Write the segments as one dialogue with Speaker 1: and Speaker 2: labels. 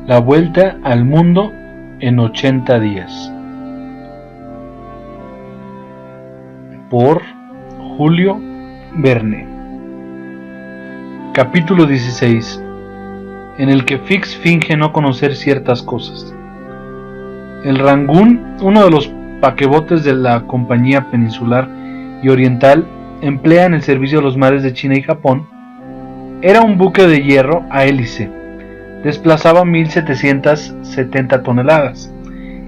Speaker 1: La vuelta al mundo en 80 días. Por Julio Verne. Capítulo 16, en el que Fix finge no conocer ciertas cosas. El Rangoon, uno de los paquebotes de la Compañía Peninsular y Oriental, emplea en el servicio de los mares de China y Japón, era un buque de hierro a hélice. Desplazaba 1770 toneladas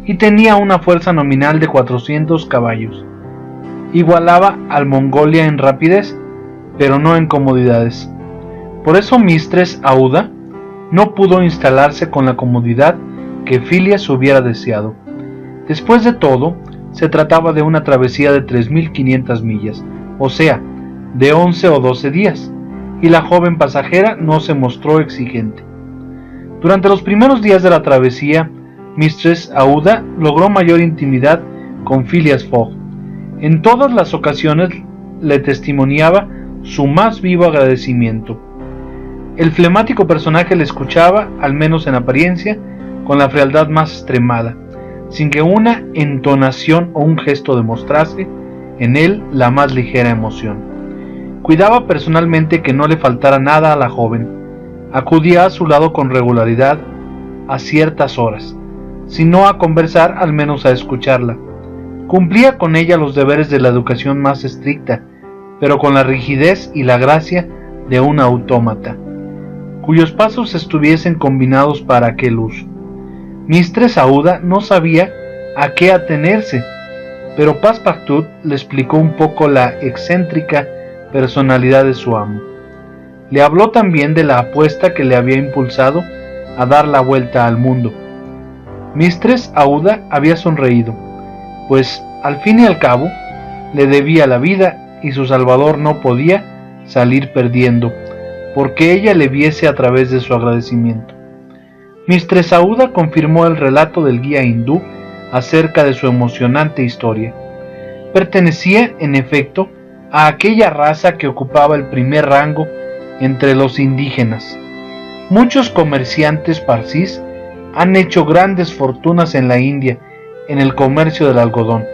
Speaker 1: y tenía una fuerza nominal de 400 caballos. Igualaba al Mongolia en rapidez, pero no en comodidades. Por eso Mistress Aouda no pudo instalarse con la comodidad que Phileas hubiera deseado. Después de todo, se trataba de una travesía de 3.500 millas, o sea, de 11 o 12 días, y la joven pasajera no se mostró exigente. Durante los primeros días de la travesía, Mistress Aouda logró mayor intimidad con Phileas Fogg. En todas las ocasiones le testimoniaba su más vivo agradecimiento. El flemático personaje le escuchaba, al menos en apariencia, con la frialdad más extremada, sin que una entonación o un gesto demostrase en él la más ligera emoción. Cuidaba personalmente que no le faltara nada a la joven. Acudía a su lado con regularidad a ciertas horas, si no a conversar, al menos a escucharla. Cumplía con ella los deberes de la educación más estricta, pero con la rigidez y la gracia de un autómata, cuyos pasos estuviesen combinados para aquel uso. Mistress Aouda no sabía a qué atenerse, pero Passepartout le explicó un poco la excéntrica personalidad de su amo. Le habló también de la apuesta que le había impulsado a dar la vuelta al mundo. Mistress Aouda había sonreído, pues al fin y al cabo le debía la vida y su salvador no podía salir perdiendo, porque ella le viese a través de su agradecimiento. Mistress Aouda confirmó el relato del guía hindú acerca de su emocionante historia. Pertenecía, en efecto, a aquella raza que ocupaba el primer rango entre los indígenas. Muchos comerciantes parsis han hecho grandes fortunas en la India en el comercio del algodón.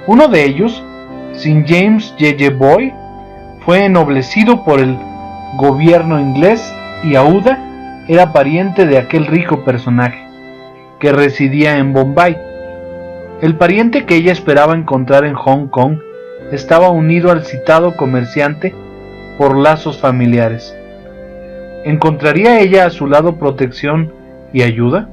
Speaker 1: Uno de ellos, Sir James Boy, fue ennoblecido por el gobierno inglés y Aouda era pariente de aquel rico personaje, que residía en Bombay. El pariente que ella esperaba encontrar en Hong Kong estaba unido al citado comerciante por lazos familiares. ¿Encontraría ella a su lado protección y ayuda?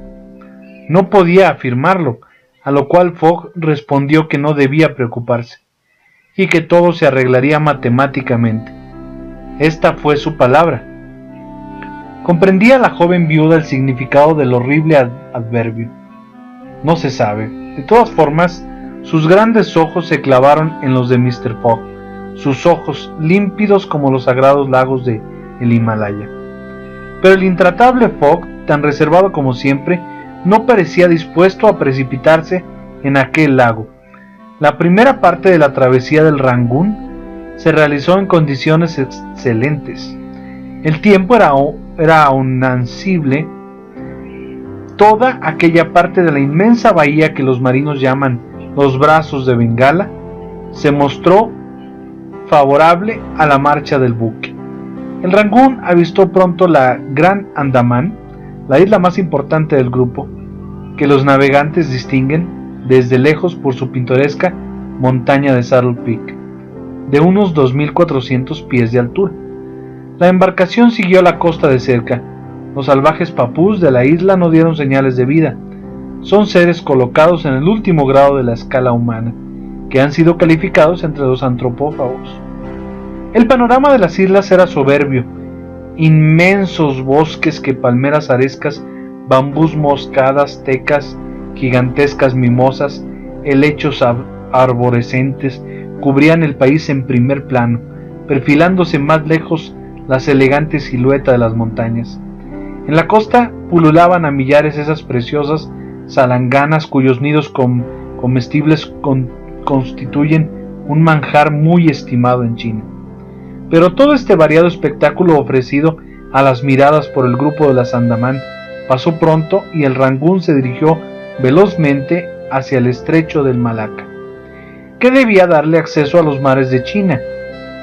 Speaker 1: No podía afirmarlo, a lo cual Fogg respondió que no debía preocuparse, y que todo se arreglaría matemáticamente. Esta fue su palabra. ¿Comprendía la joven viuda el significado del horrible adverbio? No se sabe. De todas formas, sus grandes ojos se clavaron en los de Mr. Fogg, sus ojos límpidos como los sagrados lagos de el Himalaya. Pero el intratable Fogg, tan reservado como siempre, no parecía dispuesto a precipitarse en aquel lago. La primera parte de la travesía del Rangoon se realizó en condiciones excelentes. El tiempo era aunancible. Toda aquella parte de la inmensa bahía que los marinos llaman los brazos de Bengala se mostró favorable a la marcha del buque. El Rangoon avistó pronto la Gran Andamán, la isla más importante del grupo, que los navegantes distinguen desde lejos por su pintoresca montaña de Saddle Peak, de unos 2.400 pies de altura. La embarcación siguió la costa de cerca. Los salvajes papús de la isla no dieron señales de vida. Son seres colocados en el último grado de la escala humana, que han sido calificados entre los antropófagos. El panorama de las islas era soberbio. Inmensos bosques que palmeras arescas, bambús moscadas, tecas, gigantescas mimosas, helechos arborescentes cubrían el país en primer plano, perfilándose más lejos las elegantes siluetas de las montañas. En la costa pululaban a millares esas preciosas salanganas cuyos nidos comestibles constituyen un manjar muy estimado en China. Pero todo este variado espectáculo ofrecido a las miradas por el grupo de las Andamán Pasó pronto y el Rangoon se dirigió velozmente hacia el estrecho del Malaca, que debía darle acceso a los mares de China,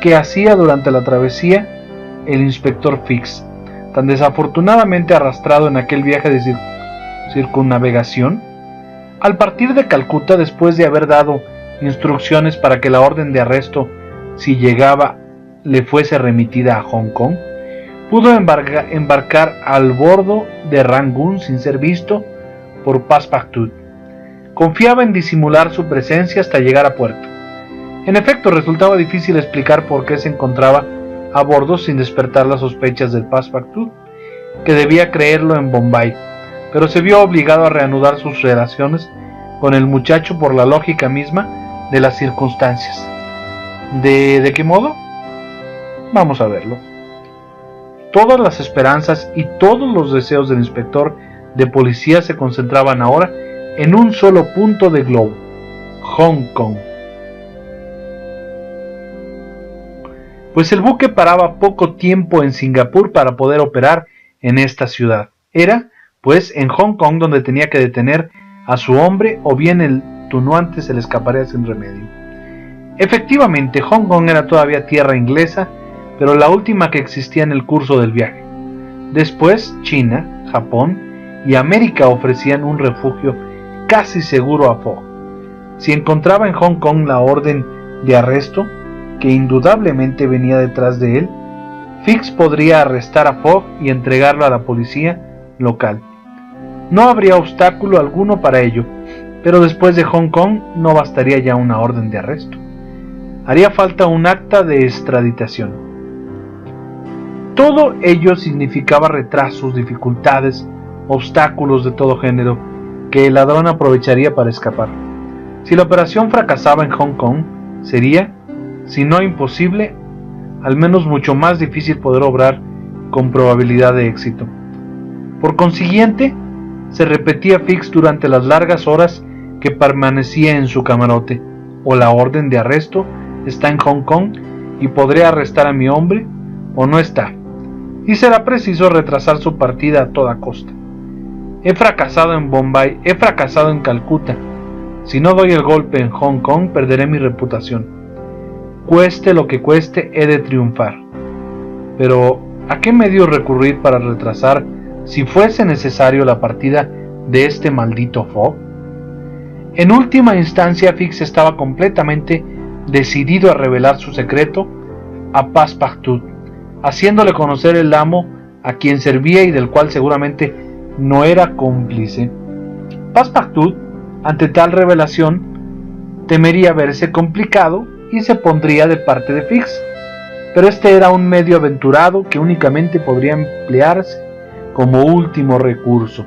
Speaker 1: que hacía durante la travesía el inspector Fix, tan desafortunadamente arrastrado en aquel viaje de circunnavegación. Al partir de Calcuta, después de haber dado instrucciones para que la orden de arresto, si llegaba, le fuese remitida a Hong Kong, pudo embarcar al bordo de Rangoon sin ser visto por Passepartout. Confiaba en disimular su presencia hasta llegar a puerto. En efecto, resultaba difícil explicar por qué se encontraba a bordo sin despertar las sospechas del Passepartout, que debía creerlo en Bombay, pero se vio obligado a reanudar sus relaciones con el muchacho por la lógica misma de las circunstancias. ¿De qué modo? Vamos a verlo. Todas las esperanzas y todos los deseos del inspector de policía se concentraban ahora en un solo punto de globo: Hong Kong. Pues el buque paraba poco tiempo en Singapur para poder operar en esta ciudad. Era, pues, en Hong Kong donde tenía que detener a su hombre, o bien el tunuante se le escaparía sin remedio. Efectivamente, Hong Kong era todavía tierra inglesa, pero la última que existía en el curso del viaje. Después, China, Japón y América ofrecían un refugio casi seguro a Fogg. Si encontraba en Hong Kong la orden de arresto, que indudablemente venía detrás de él, Fix podría arrestar a Fogg y entregarlo a la policía local. No habría obstáculo alguno para ello, pero después de Hong Kong no bastaría ya una orden de arresto. Haría falta un acta de extraditación. Todo ello significaba retrasos, dificultades, obstáculos de todo género, que el ladrón aprovecharía para escapar. Si la operación fracasaba en Hong Kong, sería, si no imposible, al menos mucho más difícil poder obrar con probabilidad de éxito. Por consiguiente, se repetía Fix durante las largas horas que permanecía en su camarote: o la orden de arresto está en Hong Kong y podré arrestar a mi hombre, o no está, y será preciso retrasar su partida a toda costa. He fracasado en Bombay, he fracasado en Calcuta. Si no doy el golpe en Hong Kong, perderé mi reputación. Cueste lo que cueste, he de triunfar. Pero, ¿a qué medio recurrir para retrasar, si fuese necesario, la partida de este maldito Fogg? En última instancia, Fix estaba completamente decidido a revelar su secreto a Passepartout, haciéndole conocer el amo a quien servía y del cual seguramente no era cómplice. Passepartout, ante tal revelación, temería verse complicado y se pondría de parte de Fix, pero este era un medio aventurado que únicamente podría emplearse como último recurso.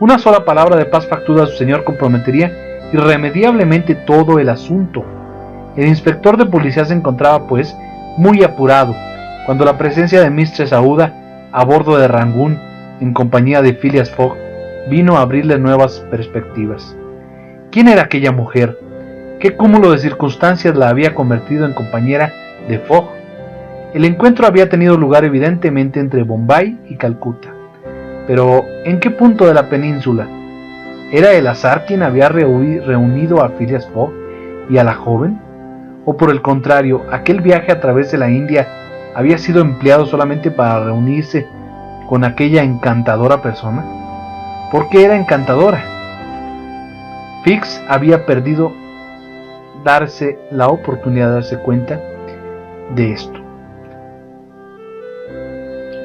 Speaker 1: Una sola palabra de Passepartout a su señor comprometería irremediablemente todo el asunto. El inspector de policía se encontraba, pues, muy apurado cuando la presencia de Mistress Aouda a bordo de Rangoon en compañía de Phileas Fogg vino a abrirle nuevas perspectivas. ¿Quién era aquella mujer? ¿Qué cúmulo de circunstancias la había convertido en compañera de Fogg? El encuentro había tenido lugar evidentemente entre Bombay y Calcuta, pero ¿en qué punto de la península? ¿Era el azar quien había reunido a Phileas Fogg y a la joven? ¿O por el contrario, aquel viaje a través de la India había sido empleado solamente para reunirse con aquella encantadora persona? ¿Por qué era encantadora? Fix había perdido darse la oportunidad de darse cuenta de esto.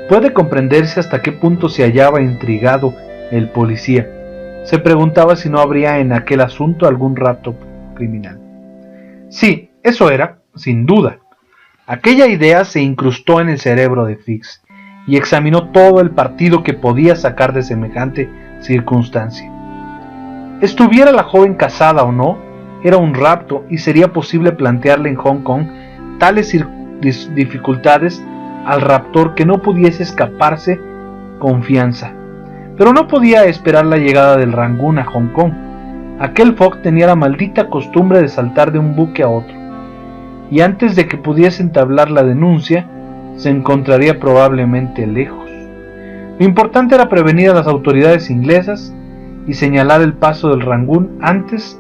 Speaker 1: Puede comprenderse hasta qué punto se hallaba intrigado el policía. Se preguntaba si no habría en aquel asunto algún rapto criminal. Sí, eso era, sin duda. Aquella idea se incrustó en el cerebro de Fix y examinó todo el partido que podía sacar de semejante circunstancia. Estuviera la joven casada o no, era un rapto y sería posible plantearle en Hong Kong tales dificultades al raptor que no pudiese escaparse confianza. Pero no podía esperar la llegada del Rangoon a Hong Kong. Aquel Fogg tenía la maldita costumbre de saltar de un buque a otro, y antes de que pudiese entablar la denuncia, se encontraría probablemente lejos. Lo importante era prevenir a las autoridades inglesas y señalar el paso del Rangún antes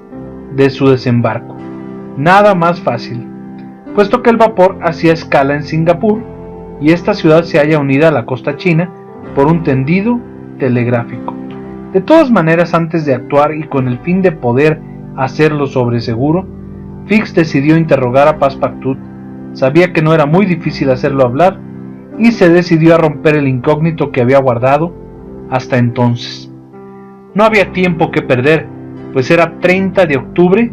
Speaker 1: de su desembarco. Nada más fácil, puesto que el vapor hacía escala en Singapur y esta ciudad se halla unida a la costa china por un tendido telegráfico. De todas maneras, antes de actuar y con el fin de poder hacerlo sobre seguro, Fix decidió interrogar a Passepartout. Sabía que no era muy difícil hacerlo hablar y se decidió a romper el incógnito que había guardado hasta entonces. No había tiempo que perder, pues era 30 de octubre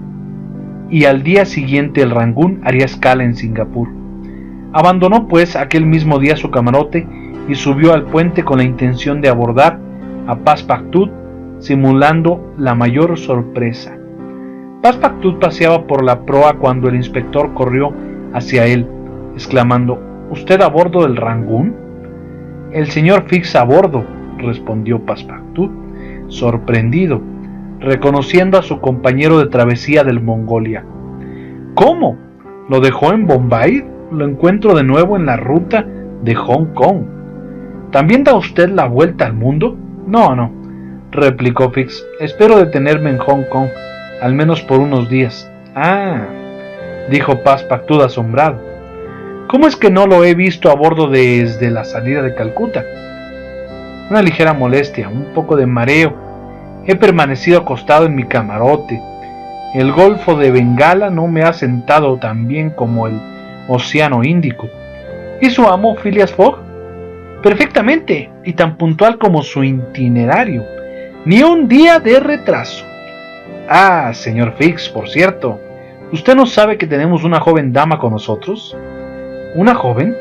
Speaker 1: y al día siguiente el Rangún haría escala en Singapur. Abandonó pues aquel mismo día su camarote y subió al puente con la intención de abordar a Passepartout, simulando la mayor sorpresa. Passepartout paseaba por la proa cuando el inspector corrió hacia él, exclamando: ¿Usted a bordo del Rangún? El señor Fix a bordo, respondió Passepartout, sorprendido, reconociendo a su compañero de travesía del Mongolia. ¿Cómo? ¿Lo dejó en Bombay? Lo encuentro de nuevo en la ruta de Hong Kong. ¿También da usted la vuelta al mundo? No, replicó Fix. Espero detenerme en Hong Kong, al menos por unos días. Ah, dijo Passepartout asombrado. ¿Cómo es que no lo he visto a bordo desde la salida de Calcuta? Una ligera molestia, un poco de mareo. He permanecido acostado en mi camarote. El Golfo de Bengala no me ha sentado tan bien como el Océano Índico. ¿Y su amo, Phileas Fogg? Perfectamente, y tan puntual como su itinerario. Ni un día de retraso. Ah, señor Fix, por cierto, ¿usted no sabe que tenemos una joven dama con nosotros? ¿Una joven?,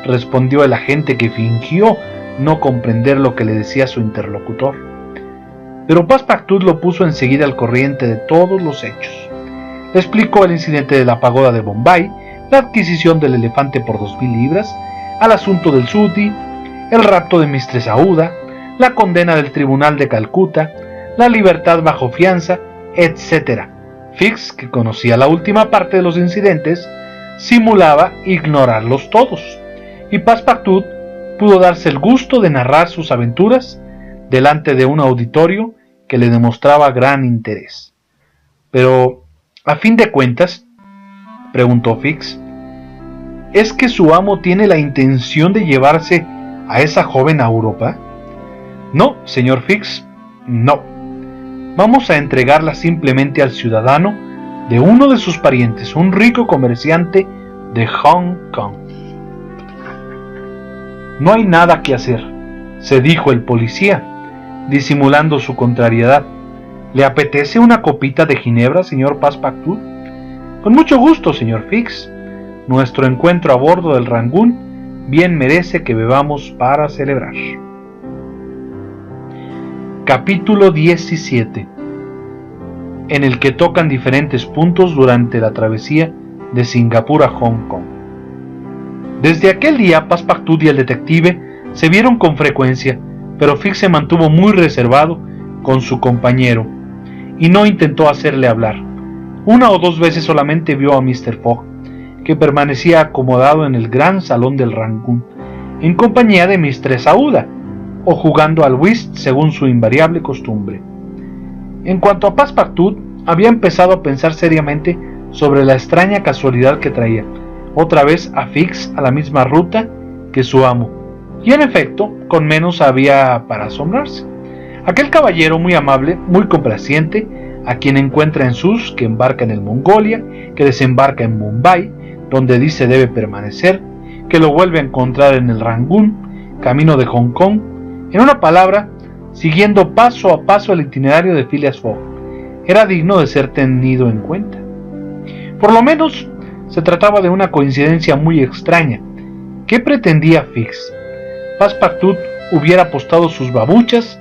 Speaker 1: respondió el agente, que fingió no comprender lo que le decía su interlocutor. Pero Passepartout lo puso enseguida al corriente de todos los hechos. Le explicó el incidente de la pagoda de Bombay, la adquisición del elefante por 2.000 libras, al asunto del Sooty, el rapto de Mistress Aouda, la condena del tribunal de Calcuta, la libertad bajo fianza, etc. Fix, que conocía la última parte de los incidentes, simulaba ignorarlos todos, y Passepartout pudo darse el gusto de narrar sus aventuras delante de un auditorio que le demostraba gran interés. Pero, a fin de cuentas, preguntó Fix, ¿es que su amo tiene la intención de llevarse a esa joven a Europa? No, señor Fix, no. Vamos a entregarla simplemente al ciudadano de uno de sus parientes, un rico comerciante de Hong Kong. No hay nada que hacer, se dijo el policía, disimulando su contrariedad. ¿Le apetece una copita de ginebra, señor Passepartout? Con mucho gusto, señor Fix. Nuestro encuentro a bordo del Rangún bien merece que bebamos para celebrar. Capítulo 17, en el que tocan diferentes puntos durante la travesía de Singapur a Hong Kong. Desde aquel día, Passepartout y el detective se vieron con frecuencia, pero Fix se mantuvo muy reservado con su compañero y no intentó hacerle hablar. Una o dos veces solamente vio a Mr. Fogg, que permanecía acomodado en el gran salón del Rangún, en compañía de Mistress Aouda, o jugando al whist según su invariable costumbre. En cuanto a Passepartout, había empezado a pensar seriamente sobre la extraña casualidad que traía otra vez a Fix a la misma ruta que su amo, y en efecto, con menos había para asombrarse. Aquel caballero muy amable, muy complaciente, a quien encuentra en Sus, que embarca en el Mongolia, que desembarca en Bombay, donde dice debe permanecer, que lo vuelve a encontrar en el Rangún, camino de Hong Kong, en una palabra, siguiendo paso a paso el itinerario de Phileas Fogg, era digno de ser tenido en cuenta. Por lo menos, se trataba de una coincidencia muy extraña. ¿Qué pretendía Fix? Passepartout hubiera apostado sus babuchas,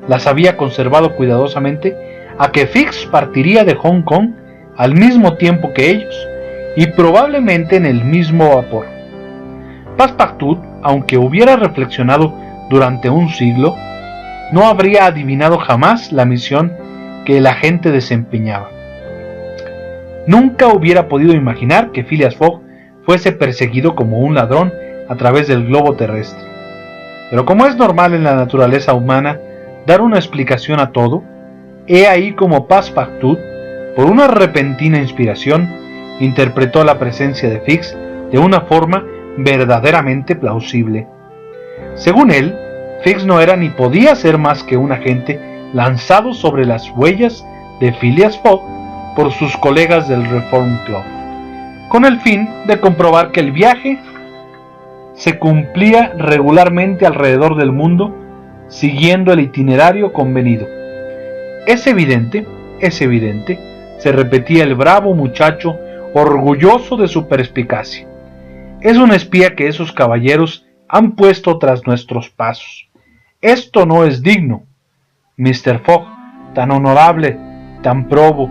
Speaker 1: las había conservado cuidadosamente, a que Fix partiría de Hong Kong al mismo tiempo que ellos, y probablemente en el mismo vapor. Passepartout, aunque hubiera reflexionado durante un siglo, no habría adivinado jamás la misión que el agente desempeñaba. Nunca hubiera podido imaginar que Phileas Fogg fuese perseguido como un ladrón a través del globo terrestre. Pero como es normal en la naturaleza humana dar una explicación a todo, he ahí como Passepartout, por una repentina inspiración, interpretó la presencia de Fix de una forma verdaderamente plausible. Según él, Fix no era ni podía ser más que un agente lanzado sobre las huellas de Phileas Fogg por sus colegas del Reform Club, con el fin de comprobar que el viaje se cumplía regularmente alrededor del mundo siguiendo el itinerario convenido. Es evidente, se repetía el bravo muchacho orgulloso de su perspicacia. Es un espía que esos caballeros han puesto tras nuestros pasos. Esto no es digno. Mr. Fogg, tan honorable, tan probo,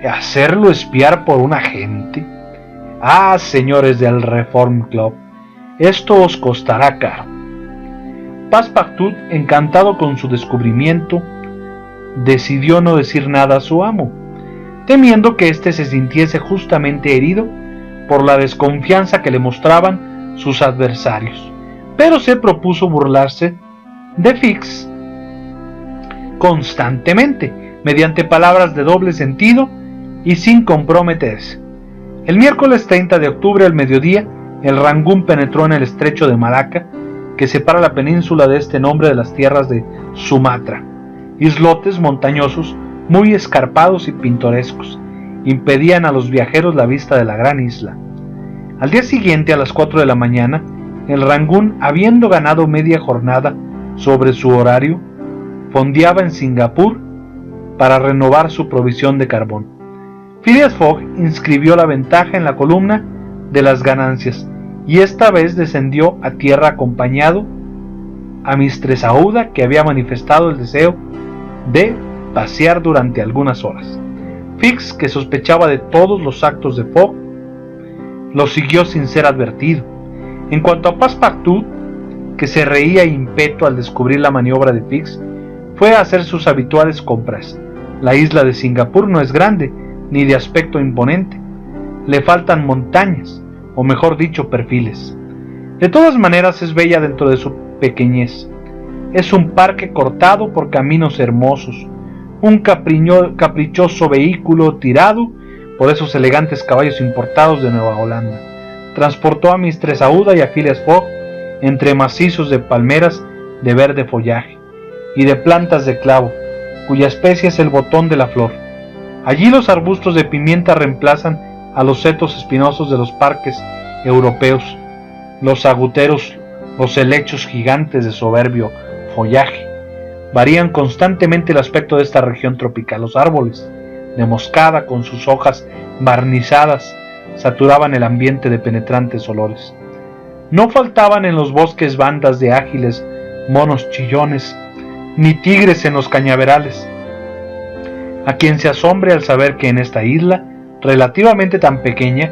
Speaker 1: ¿hacerlo espiar por un agente? Ah, señores del Reform Club, esto os costará caro. Passepartout, encantado con su descubrimiento, decidió no decir nada a su amo, temiendo que éste se sintiese justamente herido por la desconfianza que le mostraban sus adversarios, pero se propuso burlarse de Fix constantemente, mediante palabras de doble sentido y sin comprometerse. El miércoles 30 de octubre al mediodía, el Rangoon penetró en el estrecho de Malaca, que separa la península de este nombre de las tierras de Sumatra. Islotes montañosos, muy escarpados y pintorescos, impedían a los viajeros la vista de la gran isla. Al día siguiente, a las 4 de la mañana, el Rangoon, habiendo ganado media jornada sobre su horario, fondeaba en Singapur para renovar su provisión de carbón. Phileas Fogg inscribió la ventaja en la columna de las ganancias y esta vez descendió a tierra acompañado a Mistress Aouda, que había manifestado el deseo de pasear durante algunas horas. Fix, que sospechaba de todos los actos de Fogg, lo siguió sin ser advertido. En cuanto a Passepartout, que se reía impeto al descubrir la maniobra de Fix, fue a hacer sus habituales compras. La isla de Singapur no es grande, ni de aspecto imponente. Le faltan montañas, o mejor dicho, perfiles. De todas maneras es bella dentro de su pequeñez. Es un parque cortado por caminos hermosos, un caprichoso vehículo tirado por esos elegantes caballos importados de Nueva Holanda. Transportó a Mistress Aouda y a Phileas Fogg entre macizos de palmeras de verde follaje y de plantas de clavo, cuya especie es el botón de la flor. Allí los arbustos de pimienta reemplazan a los setos espinosos de los parques europeos, los aguteros, los helechos gigantes de soberbio follaje. Varían constantemente el aspecto de esta región tropical. Los árboles de moscada, con sus hojas barnizadas, saturaban el ambiente de penetrantes olores. No faltaban en los bosques bandas de ágiles monos chillones, ni tigres en los cañaverales. A quien se asombre al saber que en esta isla, relativamente tan pequeña,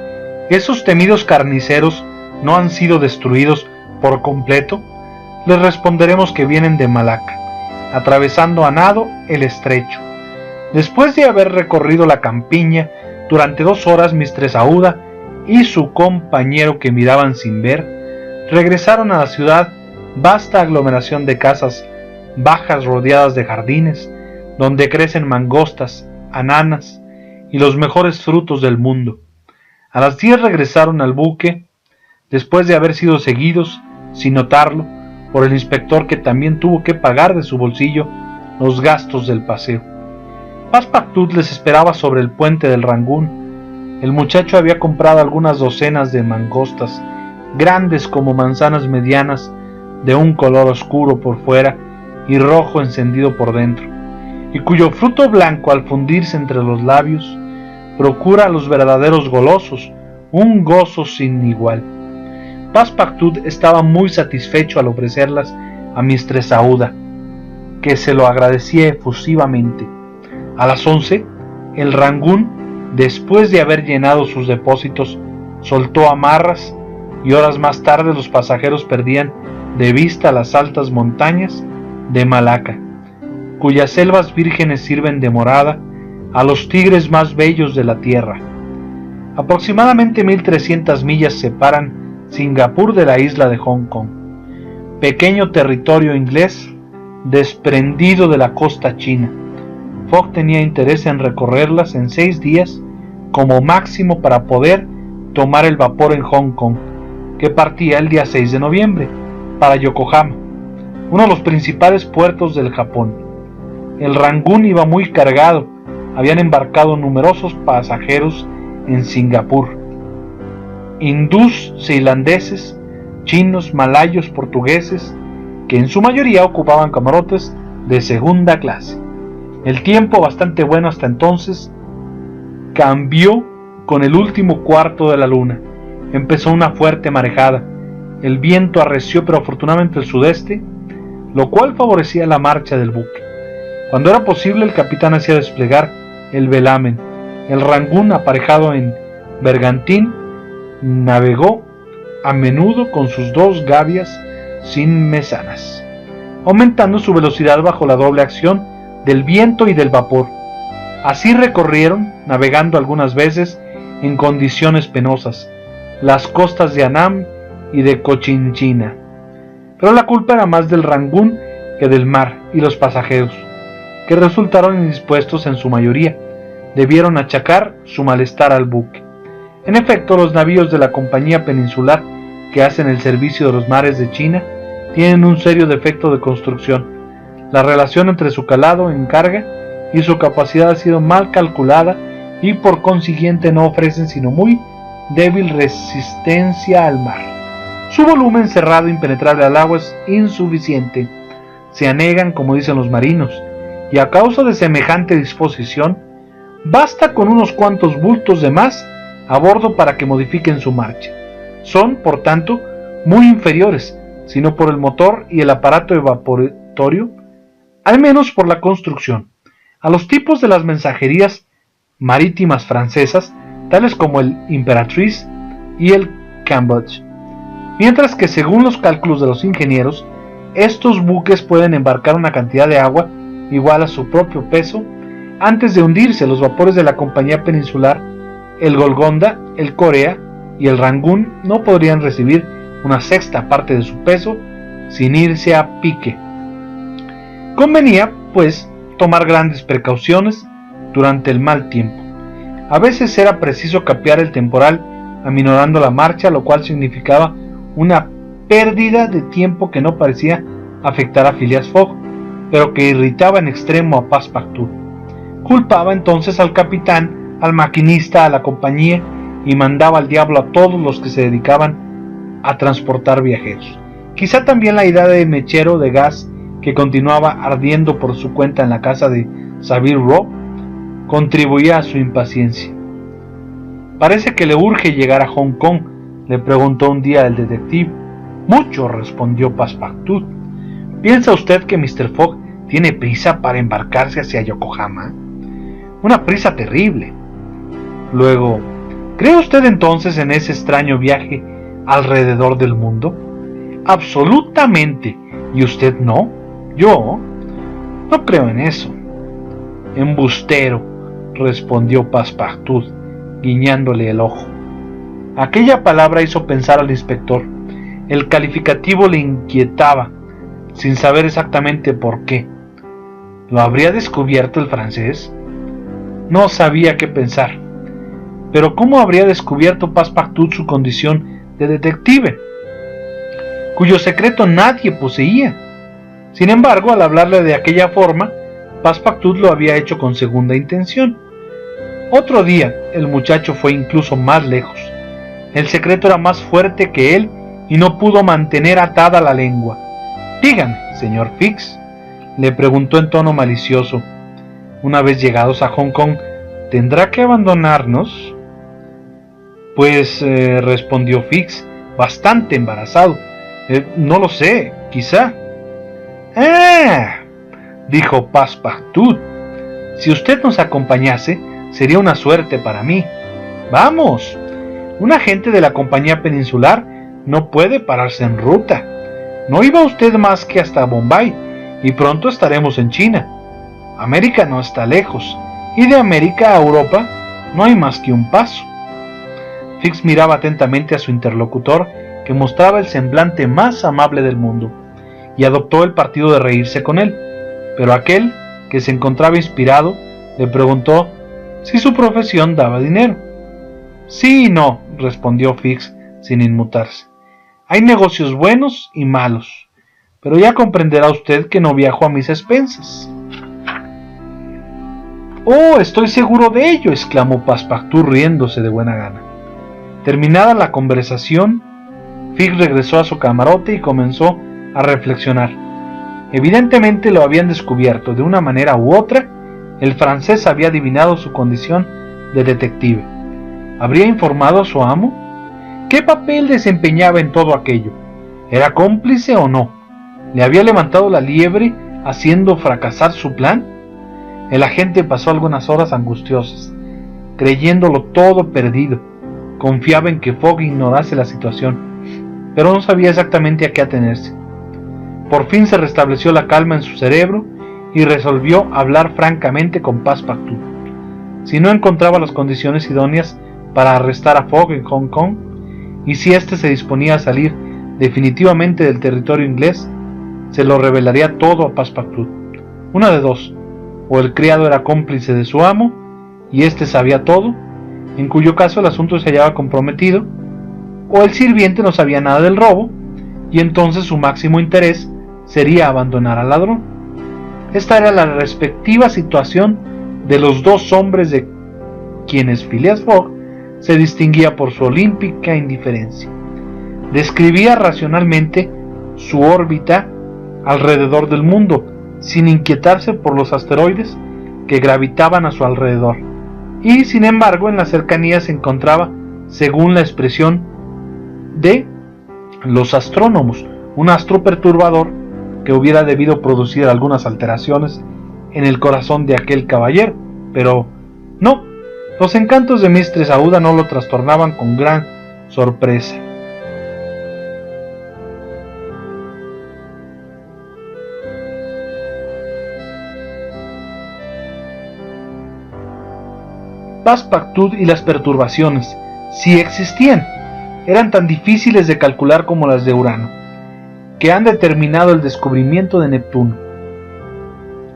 Speaker 1: esos temidos carniceros no han sido destruidos por completo, les responderemos que vienen de Malaca, atravesando a nado el estrecho. Después de haber recorrido la campiña durante 2 horas, Mistress Aouda y su compañero, que miraban sin ver, regresaron a la ciudad, vasta aglomeración de casas bajas rodeadas de jardines, donde crecen mangostas, ananas y los mejores frutos del mundo. A las 10 regresaron al buque, después de haber sido seguidos, sin notarlo, por el inspector, que también tuvo que pagar de su bolsillo los gastos del paseo. Passepartout les esperaba sobre el puente del Rangoon. El muchacho había comprado algunas docenas de mangostas, grandes como manzanas medianas, de un color oscuro por fuera y rojo encendido por dentro, y cuyo fruto blanco, al fundirse entre los labios, procura a los verdaderos golosos un gozo sin igual. Passepartout estaba muy satisfecho al ofrecerlas a Mistress Aouda, que se lo agradecía efusivamente. A las 11, el Rangoon, después de haber llenado sus depósitos, soltó amarras, y horas más tarde los pasajeros perdían de vista las altas montañas de Malaca, cuyas selvas vírgenes sirven de morada a los tigres más bellos de la tierra. Aproximadamente 1300 millas separan Singapur de la isla de Hong Kong. pequeño territorio inglés desprendido de la costa china. Fogg tenía interés en recorrerlas en 6 días como máximo para poder tomar el vapor en Hong Kong, que partía el día 6 de noviembre para Yokohama, uno de los principales puertos del Japón. El Rangoon iba muy cargado, habían embarcado numerosos pasajeros en Singapur, hindús, tailandeses, chinos, malayos, portugueses, que en su mayoría ocupaban camarotes de segunda clase. El tiempo, bastante bueno hasta entonces, cambió con el último cuarto de la luna. Empezó una fuerte marejada. El viento arreció, pero afortunadamente el sudeste, lo cual favorecía la marcha del buque. Cuando era posible, el capitán hacía desplegar el velamen. El Rangoon, aparejado en bergantín, navegó a menudo con sus 2 gavias sin mesanas, aumentando su velocidad bajo la doble acción del viento y del vapor. Así recorrieron, navegando algunas veces en condiciones penosas, las costas de Annam y de Cochinchina. Pero la culpa era más del Rangoon que del mar y los pasajeros, que resultaron indispuestos en su mayoría. Debieron achacar su malestar al buque. En efecto, los navíos de la Compañía Peninsular que hacen el servicio de los mares de China tienen un serio defecto de construcción. La relación entre su calado en carga y su capacidad ha sido mal calculada y por consiguiente no ofrecen sino muy débil resistencia al mar. Su volumen cerrado impenetrable al agua es insuficiente. Se anegan, como dicen los marinos, y a causa de semejante disposición, basta con unos cuantos bultos de más a bordo para que modifiquen su marcha. Son, por tanto, muy inferiores, sino por el motor y el aparato evaporatorio, al menos por la construcción, a los tipos de las mensajerías marítimas francesas, tales como el Imperatriz y el Cambodge. Mientras que, según los cálculos de los ingenieros, estos buques pueden embarcar una cantidad de agua igual a su propio peso antes de hundirse. Los vapores de la Compañía Peninsular, el Golconda, el Corea y el Rangoon no podrían recibir una sexta parte de su peso sin irse a pique. Convenía, pues, tomar grandes precauciones durante el mal tiempo. A veces era preciso capear el temporal aminorando la marcha, lo cual significaba una pérdida de tiempo que no parecía afectar a Phileas Fogg, pero que irritaba en extremo a Passepartout. Culpaba entonces al capitán, al maquinista, a la compañía, y mandaba al diablo a todos los que se dedicaban a transportar viajeros. Quizá también la idea de mechero de gas que continuaba ardiendo por su cuenta en la casa de Savile Row contribuía a su impaciencia. «Parece que le urge llegar a Hong Kong», le preguntó un día el detective. «Mucho», respondió Passepartout. «¿Piensa usted que Mr. Fogg tiene prisa para embarcarse hacia Yokohama?» «Una prisa terrible». Luego, ¿cree usted entonces en ese extraño viaje alrededor del mundo? «Absolutamente. ¿Y usted no?» «Yo no creo en eso». «Embustero», respondió Passepartout, guiñándole el ojo. Aquella palabra hizo pensar al inspector. El calificativo le inquietaba, sin saber exactamente por qué. ¿Lo habría descubierto el francés? No sabía qué pensar. Pero ¿cómo habría descubierto Passepartout su condición de detective, cuyo secreto nadie poseía? Sin embargo, al hablarle de aquella forma, Passepartout lo había hecho con segunda intención. Otro día, el muchacho fue incluso más lejos. El secreto era más fuerte que él y no pudo mantener atada la lengua. «Dígame, señor Fix», le preguntó en tono malicioso, «una vez llegados a Hong Kong, ¿tendrá que abandonarnos?» «Pues», respondió Fix, bastante embarazado, «no lo sé, quizá». «Ah», dijo Passepartout, «si usted nos acompañase, sería una suerte para mí. Vamos, un agente de la Compañía Peninsular no puede pararse en ruta. No iba usted más que hasta Bombay, y pronto estaremos en China. América no está lejos, y de América a Europa no hay más que un paso». Fix miraba atentamente a su interlocutor, que mostraba el semblante más amable del mundo. y adoptó el partido de reírse con él, pero aquel, que se encontraba inspirado, le preguntó si su profesión daba dinero. Sí y no, respondió Fix sin inmutarse. Hay negocios buenos y malos, pero ya comprenderá usted que no viajo a mis expensas. Oh, estoy seguro de ello, exclamó Passepartout riéndose de buena gana. Terminada la conversación, Fix regresó a su camarote y comenzó a reflexionar. Evidentemente lo habían descubierto. De una manera u otra, el francés había adivinado su condición de detective. ¿Habría informado a su amo? ¿Qué papel desempeñaba en todo aquello? ¿Era cómplice o no? ¿Le había levantado la liebre haciendo fracasar su plan? El agente pasó algunas horas angustiosas, creyéndolo todo perdido. Confiaba en que Fogg ignorase la situación, pero no sabía exactamente a qué atenerse. Por fin se restableció la calma en su cerebro y resolvió hablar francamente con Passepartout. Si no encontraba las condiciones idóneas para arrestar a Fogg en Hong Kong, y si éste se disponía a salir definitivamente del territorio inglés, se lo revelaría todo a Passepartout. Una de dos: o el criado era cómplice de su amo y éste sabía todo, en cuyo caso el asunto se hallaba comprometido, o el sirviente no sabía nada del robo y entonces su máximo interés sería abandonar al ladrón. Esta era la respectiva situación de los dos hombres de quienes Phileas Fogg se distinguía por su olímpica indiferencia. Describía racionalmente su órbita alrededor del mundo, sin inquietarse por los asteroides que gravitaban a su alrededor, y sin embargo en la cercanía se encontraba, según la expresión de los astrónomos, un astro perturbador que hubiera debido producir algunas alteraciones en el corazón de aquel caballero, pero no, los encantos de Mistress Aouda no lo trastornaban con gran sorpresa. Passepartout y las perturbaciones, si existían, eran tan difíciles de calcular como las de Urano, que han determinado el descubrimiento de Neptuno.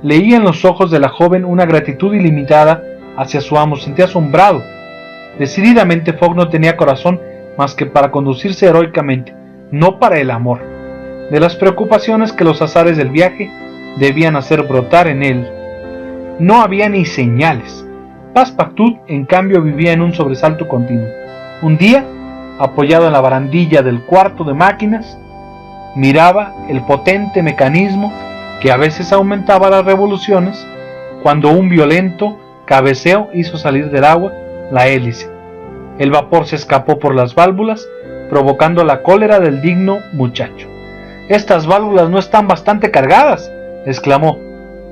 Speaker 1: Leía en los ojos de la joven una gratitud ilimitada hacia su amo. Sentía asombrado. Decididamente Fogg no tenía corazón más que para conducirse heroicamente, no para el amor. De las preocupaciones que los azares del viaje debían hacer brotar en él, no había ni señales. Passepartout, en cambio, vivía en un sobresalto continuo. Un día, apoyado en la barandilla del cuarto de máquinas, miraba el potente mecanismo que a veces aumentaba las revoluciones cuando un violento cabeceo hizo salir del agua la hélice. El vapor se escapó por las válvulas, provocando la cólera del digno muchacho. «Estas válvulas no están bastante cargadas», exclamó.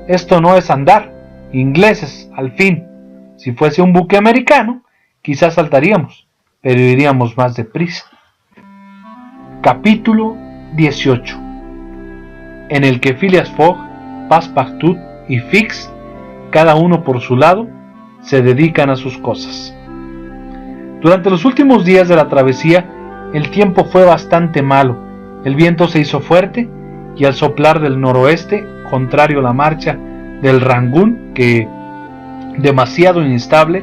Speaker 1: «Esto no es andar. Ingleses, al fin. Si fuese un buque americano, quizás saltaríamos, pero iríamos más deprisa». Capítulo 18, en el que Phileas Fogg, Passepartout y Fix, cada uno por su lado, se dedican a sus cosas. Durante los últimos días de la travesía, el tiempo fue bastante malo. El viento se hizo fuerte y al soplar del noroeste, contrario a la marcha del Rangoon, que, demasiado inestable,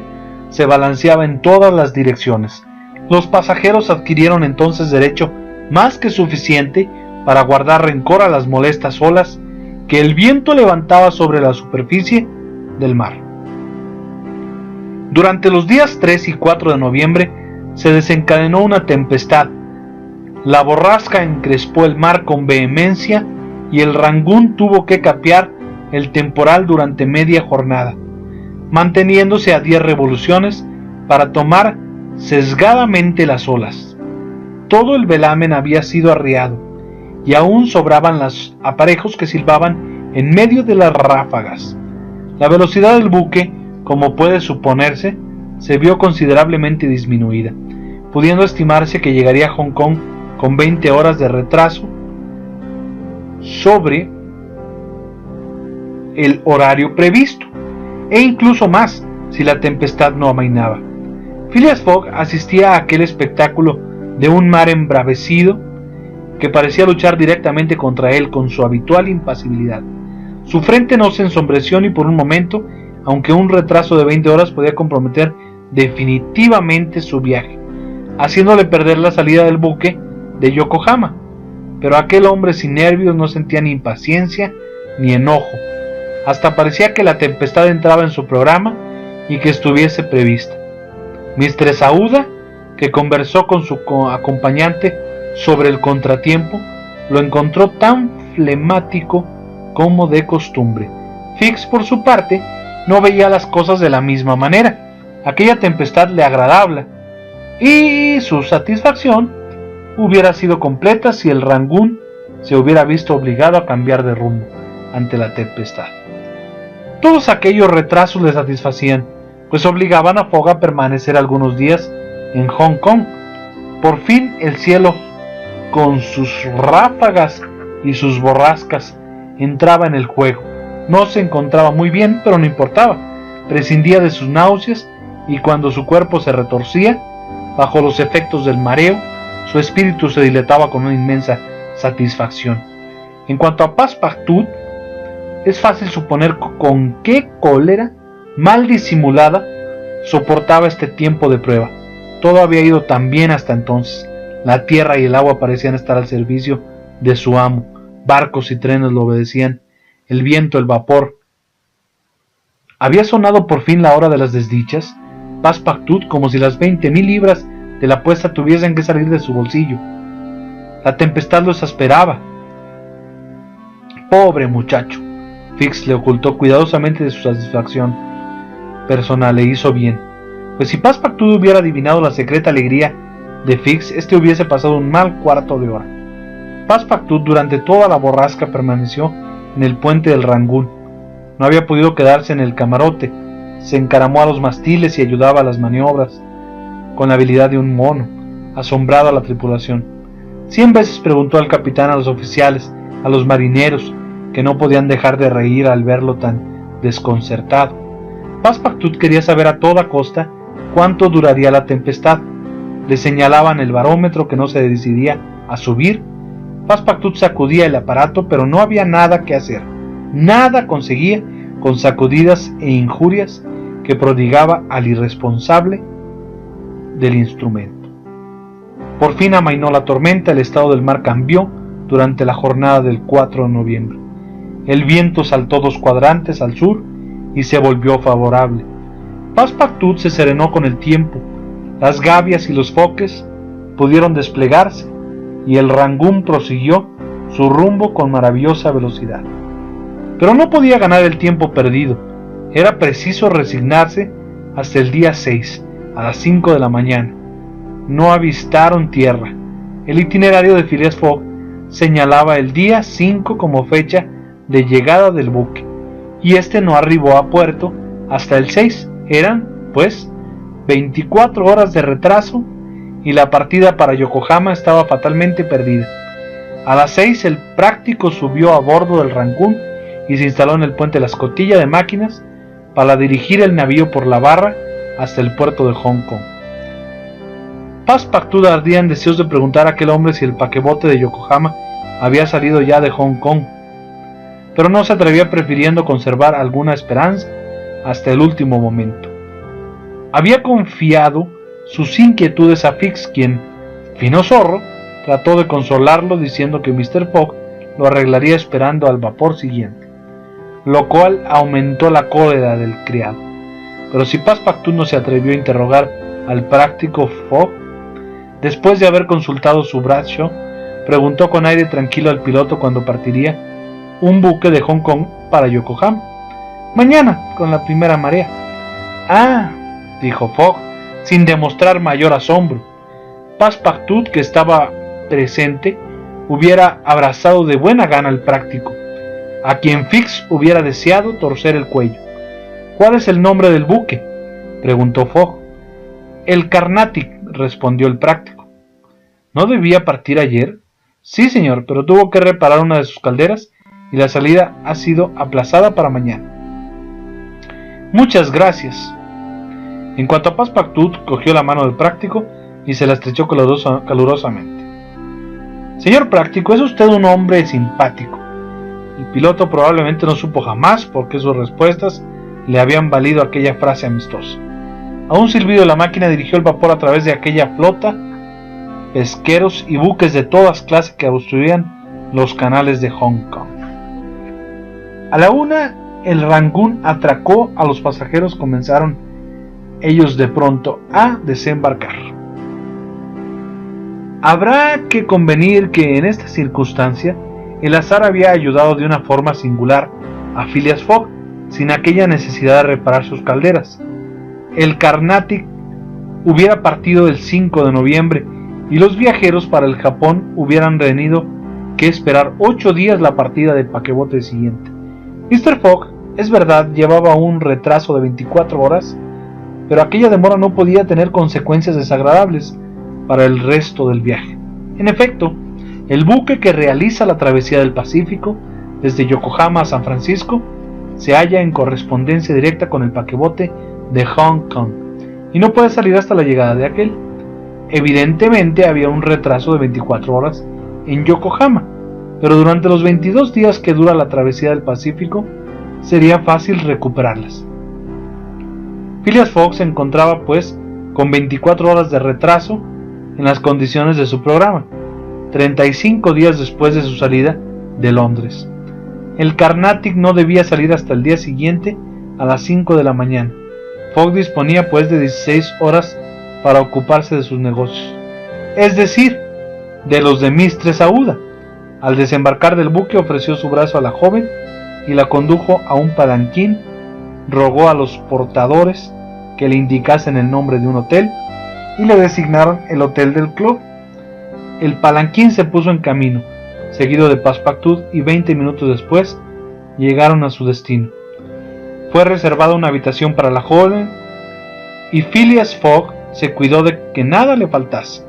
Speaker 1: se balanceaba en todas las direcciones. Los pasajeros adquirieron entonces derecho más que suficiente para guardar rencor a las molestas olas que el viento levantaba sobre la superficie del mar. Durante los días 3 y 4 de noviembre se desencadenó una tempestad. La borrasca encrespó el mar con vehemencia y el Rangoon tuvo que capear el temporal durante media jornada, manteniéndose a 10 revoluciones para tomar sesgadamente las olas. Todo el velamen había sido arriado y aún sobraban los aparejos que silbaban en medio de las ráfagas. La velocidad del buque, como puede suponerse, se vio considerablemente disminuida, pudiendo estimarse que llegaría a Hong Kong con 20 horas de retraso sobre el horario previsto, e incluso más si la tempestad no amainaba. Phileas Fogg asistía a aquel espectáculo de un mar embravecido que parecía luchar directamente contra él con su habitual impasibilidad. Su frente no se ensombreció ni por un momento, aunque un retraso de 20 horas podía comprometer definitivamente su viaje, haciéndole perder la salida del buque de Yokohama. Pero aquel hombre sin nervios no sentía ni impaciencia ni enojo. Hasta parecía que la tempestad entraba en su programa y que estuviese prevista. Mistress Aouda, que conversó con su acompañante sobre el contratiempo, lo encontró tan flemático como de costumbre. Fix, por su parte, no veía las cosas de la misma manera. Aquella tempestad le agradaba y su satisfacción hubiera sido completa si el Rangoon se hubiera visto obligado a cambiar de rumbo ante la tempestad. Todos aquellos retrasos le satisfacían, pues obligaban a Fogg a permanecer algunos días en Hong Kong. Por fin el cielo, con sus ráfagas y sus borrascas, entraba en el juego. No se encontraba muy bien, pero no importaba. Prescindía de sus náuseas, y cuando su cuerpo se retorcía bajo los efectos del mareo, su espíritu se dilataba con una inmensa satisfacción. En cuanto a Passepartout, es fácil suponer con qué cólera mal disimulada soportaba este tiempo de prueba. Todo había ido tan bien hasta entonces. La tierra y el agua parecían estar al servicio de su amo. Barcos y trenes lo obedecían. El viento, el vapor. Había sonado por fin la hora de las desdichas. Passepartout, como si las 20,000 libras de la apuesta tuviesen que salir de su bolsillo. La tempestad lo exasperaba. Pobre muchacho. Fix le ocultó cuidadosamente de su satisfacción personal. Le hizo bien, pues si Passepartout hubiera adivinado la secreta alegría de Fix, este hubiese pasado un mal cuarto de hora. Passepartout durante toda la borrasca permaneció en el puente del Rangoon. No había podido quedarse en el camarote. Se encaramó a los mastiles y ayudaba a las maniobras con la habilidad de un mono, asombrado a la tripulación. 100 veces preguntó al capitán, a los oficiales, a los marineros, que no podían dejar de reír al verlo tan desconcertado. Passepartout quería saber a toda costa cuánto duraría la tempestad. Le señalaban el barómetro que no se decidía a subir. Passepartout sacudía el aparato, pero no había nada que hacer. Nada conseguía con sacudidas e injurias que prodigaba al irresponsable del instrumento. Por fin amainó la tormenta. El estado del mar cambió durante la jornada del 4 de noviembre. El viento saltó 2 cuadrantes al sur y se volvió favorable. Passepartout se serenó con el tiempo. Las gavias y los foques pudieron desplegarse y el Rangoon prosiguió su rumbo con maravillosa velocidad. Pero no podía ganar el tiempo perdido. Era preciso resignarse hasta el día 6, a las 5 de la mañana. No avistaron tierra. El itinerario de Phileas Fogg señalaba el día 5 como fecha de llegada del buque, y este no arribó a puerto hasta el 6. Eran, pues, 24 horas de retraso, y la partida para Yokohama estaba fatalmente perdida. A las 6 el práctico subió a bordo del Rangoon y se instaló en el puente de la escotilla de máquinas para dirigir el navío por la barra hasta el puerto de Hong Kong. Passepartout ardía en deseos de preguntar a aquel hombre si el paquebote de Yokohama había salido ya de Hong Kong, pero no se atrevía, prefiriendo conservar alguna esperanza hasta el último momento. Había confiado sus inquietudes a Fix, quien, fino zorro, trató de consolarlo diciendo que Mr. Fogg lo arreglaría esperando al vapor siguiente, lo cual aumentó la cólera del criado. Pero si Passepartout no se atrevió a interrogar al práctico Fogg, después de haber consultado su bradshaw, preguntó con aire tranquilo al piloto cuándo partiría un buque de Hong Kong para Yokohama. Mañana, con la primera marea. Ah, dijo Fogg, sin demostrar mayor asombro. Passepartout, que estaba presente, hubiera abrazado de buena gana al práctico, a quien Fix hubiera deseado torcer el cuello. ¿Cuál es el nombre del buque?, preguntó Fogg. El Carnatic, respondió el práctico. ¿No debía partir ayer? Sí, señor, pero tuvo que reparar una de sus calderas y la salida ha sido aplazada para mañana. Muchas gracias. En cuanto a Passepartout, cogió la mano del práctico y se la estrechó calurosamente. Señor Práctico, es usted un hombre simpático. El piloto probablemente no supo jamás por qué sus respuestas le habían valido aquella frase amistosa. A un silbido la máquina dirigió el vapor a través de aquella flota, pesqueros y buques de todas clases que obstruían los canales de Hong Kong. A la una, el Rangoon atracó, a los pasajeros comenzaron ellos de pronto a desembarcar. Habrá que convenir que en esta circunstancia el azar había ayudado de una forma singular a Phileas Fogg, sin aquella necesidad de reparar sus calderas. El Carnatic hubiera partido el 5 de noviembre y los viajeros para el Japón hubieran tenido que esperar 8 días la partida del paquebote siguiente. Mr. Fogg, es verdad, llevaba un retraso de 24 horas, pero aquella demora no podía tener consecuencias desagradables para el resto del viaje. En efecto, el buque que realiza la travesía del Pacífico desde Yokohama a San Francisco se halla en correspondencia directa con el paquebote de Hong Kong y no puede salir hasta la llegada de aquel. Evidentemente había un retraso de 24 horas en Yokohama, pero durante los 22 días que dura la travesía del Pacífico sería fácil recuperarlas. Phileas Fogg se encontraba pues con 24 horas de retraso en las condiciones de su programa, 35 días después de su salida de Londres. El Carnatic no debía salir hasta el día siguiente a las 5 de la mañana. Fogg disponía pues de 16 horas para ocuparse de sus negocios, es decir, de los de Mistress Aouda. Al desembarcar del buque ofreció su brazo a la joven y la condujo a un palanquín, rogó a los portadores que le indicasen el nombre de un hotel y le designaron el hotel del club. El palanquín se puso en camino, seguido de Passepartout, y 20 minutos después llegaron a su destino. Fue reservada una habitación para la joven y Phileas Fogg se cuidó de que nada le faltase.